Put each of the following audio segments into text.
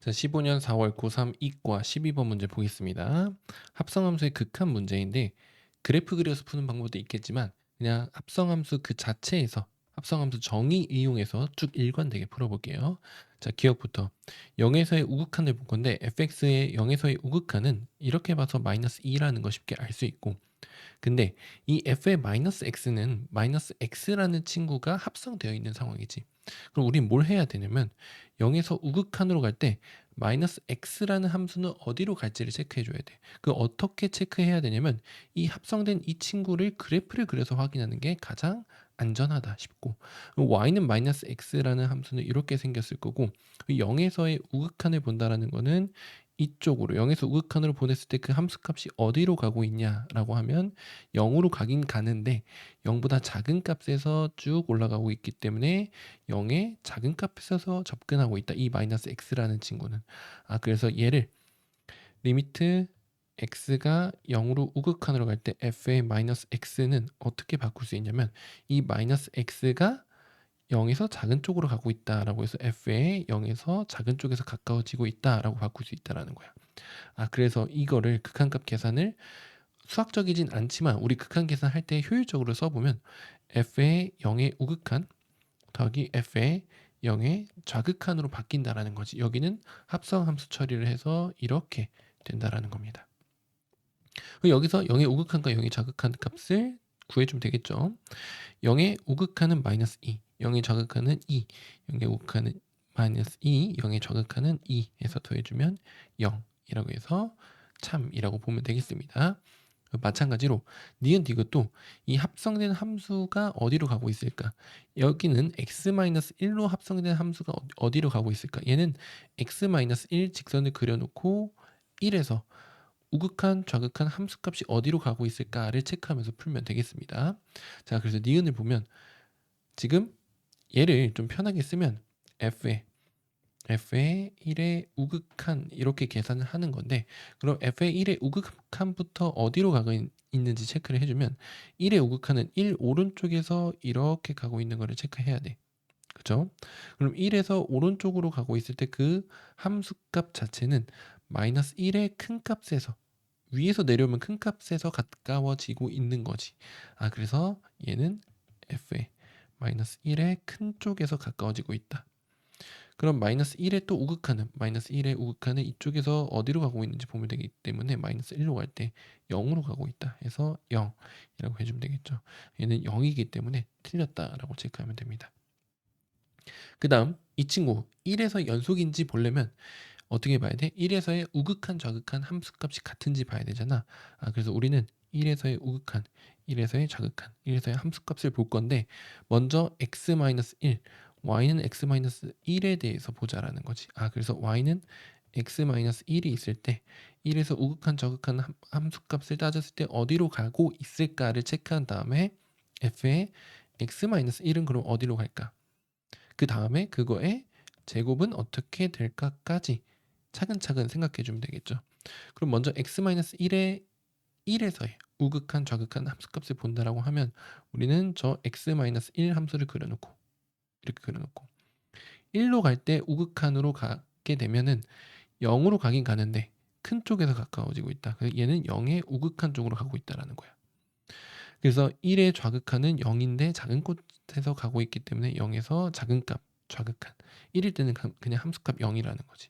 자, 15년 4월 고3 이과 12번 문제 보겠습니다. 합성함수의 극한 문제인데 그래프 그려서 푸는 방법도 있겠지만 그냥 합성함수 그 자체에서 합성함수 정의 이용해서 쭉 일관되게 풀어볼게요. 자, 기억부터 0에서의 우극한을 볼 건데 fx의 0에서의 우극한은 이렇게 봐서 마이너스 2라는 거 쉽게 알 수 있고, 근데 이 f의 마이너스 x는 마이너스 x라는 친구가 합성되어 있는 상황이지. 그럼 우린 뭘 해야 되냐면 0에서 우극한으로 갈 때 마이너스 x라는 함수는 어디로 갈지를 체크해 줘야 돼. 그 어떻게 체크해야 되냐면 이 합성된 이 친구를 그래프를 그려서 확인하는 게 가장 안전하다 싶고, y는 마이너스 x라는 함수는 이렇게 생겼을 거고, 0에서의 우극한을 본다라는 거는 이쪽으로 0에서 우극한으로 보냈을 때 그 함수 값이 어디로 가고 있냐라고 하면 0으로 가긴 가는데 0보다 작은 값에서 쭉 올라가고 있기 때문에 0의 작은 값에서 접근하고 있다. 이 마이너스 x라는 친구는. 그래서 얘를 리미트 x가 0으로 우극한으로 갈 때 f의 마이너스 x는 어떻게 바꿀 수 있냐면 이 마이너스 x가 0에서 작은 쪽으로 가고 있다라고 해서 f의 0에서 작은 쪽에서 가까워지고 있다라고 바꿀 수 있다라는 거야. 그래서 이거를 극한값 계산을 수학적이진 않지만 우리 극한 계산할 때 효율적으로 써보면 f의 0의 우극한 더하기 f의 0의 좌극한으로 바뀐다라는 거지. 여기는 합성함수 처리를 해서 이렇게 된다라는 겁니다. 여기서 0의 우극한과 0의 좌극한 값을 구해주면 되겠죠. 0의 우극한은 마이너스 2, 0의 좌극한은 2, 0의 우극한은 마이너스 2, 0의 좌극한은 2 해서 더해주면 0이라고 해서 참이라고 보면 되겠습니다. 마찬가지로 니은 디귿도 이 합성된 함수가 어디로 가고 있을까? 여기는 x-1로 합성된 함수가 어디로 가고 있을까? 얘는 x-1 직선을 그려놓고 1에서 우극한, 좌극한 함수값이 어디로 가고 있을까를 체크하면서 풀면 되겠습니다. 자, 그래서 니은을 보면 지금 얘를 좀 편하게 쓰면 f의 1의 우극한 이렇게 계산을 하는 건데, 그럼 f의 1의 우극한부터 어디로 가고 있는지 체크를 해주면 1의 우극한은 1 오른쪽에서 이렇게 가고 있는 거를 체크해야 돼. 그죠? 그럼 1에서 오른쪽으로 가고 있을 때 그 함수값 자체는 마이너스 1의 큰 값에서 위에서 내려오면 큰 값에서 가까워지고 있는 거지. 그래서 얘는 f의 마이너스 1의 큰 쪽에서 가까워지고 있다. 그럼 마이너스 1의 또 우극한은 마이너스 1의 우극한은 이쪽에서 어디로 가고 있는지 보면 되기 때문에 마이너스 1로 갈 때 0으로 가고 있다 해서 0이라고 해주면 되겠죠. 얘는 0이기 때문에 틀렸다라고 체크하면 됩니다. 그 다음 이 친구 1에서 연속인지 보려면 어떻게 봐야 돼? 1에서의 우극한 좌극한 함수값이 같은지 봐야 되잖아. 그래서 우리는 1에서의 우극한, 1에서의 좌극한, 1에서의 함수값을 볼 건데 먼저 x-1, y는 x-1에 대해서 보자라는 거지. 그래서 y는 x-1이 있을 때 1에서 우극한 좌극한 함수값을 따졌을 때 어디로 가고 있을까를 체크한 다음에 f의 x-1은 그럼 어디로 갈까? 그 다음에 그거의 제곱은 어떻게 될까까지 차근차근 생각해 주면 되겠죠. 그럼 먼저 x-1의 1에서의 우극한 좌극한 함수값을 본다라고 하면 우리는 저 x-1 함수를 그려놓고 이렇게 그려놓고 1로 갈 때 우극한으로 가게 되면은 0으로 가긴 가는데 큰 쪽에서 가까워지고 있다. 그래서 얘는 0의 우극한 쪽으로 가고 있다라는 거야. 그래서 1의 좌극한은 0인데 작은 곳에서 가고 있기 때문에 0에서 작은 값 좌극한 1일 때는 그냥 함수값 0이라는 거지.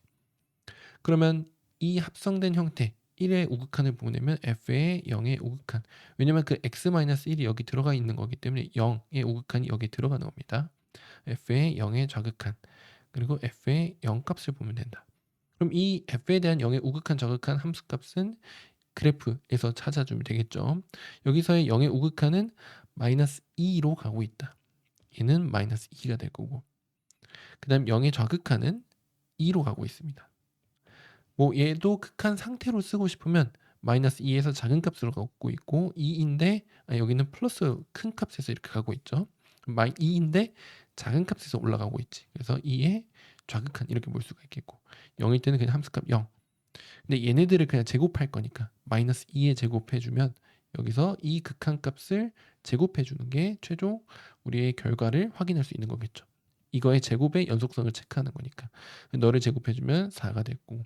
그러면 이 합성된 형태 1의 우극한을 보내면 f의 0의 우극한, 왜냐면 그 x-1이 여기 들어가 있는 거기 때문에 0의 우극한이 여기 들어가는 겁니다. f의 0의 좌극한 그리고 f의 0 값을 보면 된다. 그럼 이 f에 대한 0의 우극한 좌극한 함수값은 그래프에서 찾아주면 되겠죠. 여기서의 0의 우극한은 마이너스 2로 가고 있다. 얘는 마이너스 2가 될 거고, 그 다음 0의 좌극한은 2로 가고 있습니다. 뭐 얘도 극한 상태로 쓰고 싶으면 마이너스 2에서 작은 값으로 가고 있고 2인데 여기는 플러스 큰 값에서 이렇게 가고 있죠. 2인데 작은 값에서 올라가고 있지. 그래서 2의 좌극한 이렇게 볼 수가 있겠고 0일 때는 그냥 함수값 0. 근데 얘네들을 그냥 제곱할 거니까 마이너스 2에 제곱해주면 여기서 이 극한 값을 제곱해주는 게 최종 우리의 결과를 확인할 수 있는 거겠죠. 이거의 제곱의 연속성을 체크하는 거니까. 너를 제곱해 주면 4가 됐고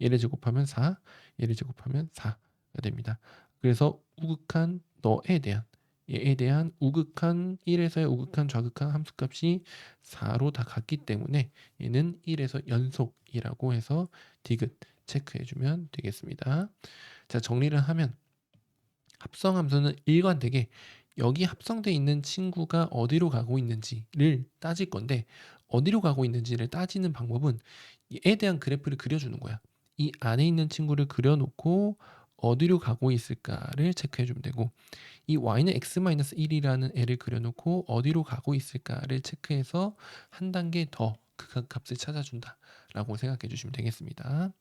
얘를 제곱하면 4, 얘를 제곱하면 4가 됩니다. 그래서 우극한 너에 대한 얘에 대한 우극한 1에서의 우극한 좌극한 함수값이 4로 다 같기 때문에 얘는 1에서 연속이라고 해서 디귿 체크해 주면 되겠습니다. 자, 정리를 하면 합성함수는 일관되게 여기 합성돼 있는 친구가 어디로 가고 있는지를 따질 건데, 어디로 가고 있는지를 따지는 방법은 얘에 대한 그래프를 그려주는 거야. 이 안에 있는 친구를 그려놓고 어디로 가고 있을까를 체크해 주면 되고, 이 y는 x-1이라는 애를 그려놓고 어디로 가고 있을까를 체크해서 한 단계 더 그 값을 찾아준다라고 생각해 주시면 되겠습니다.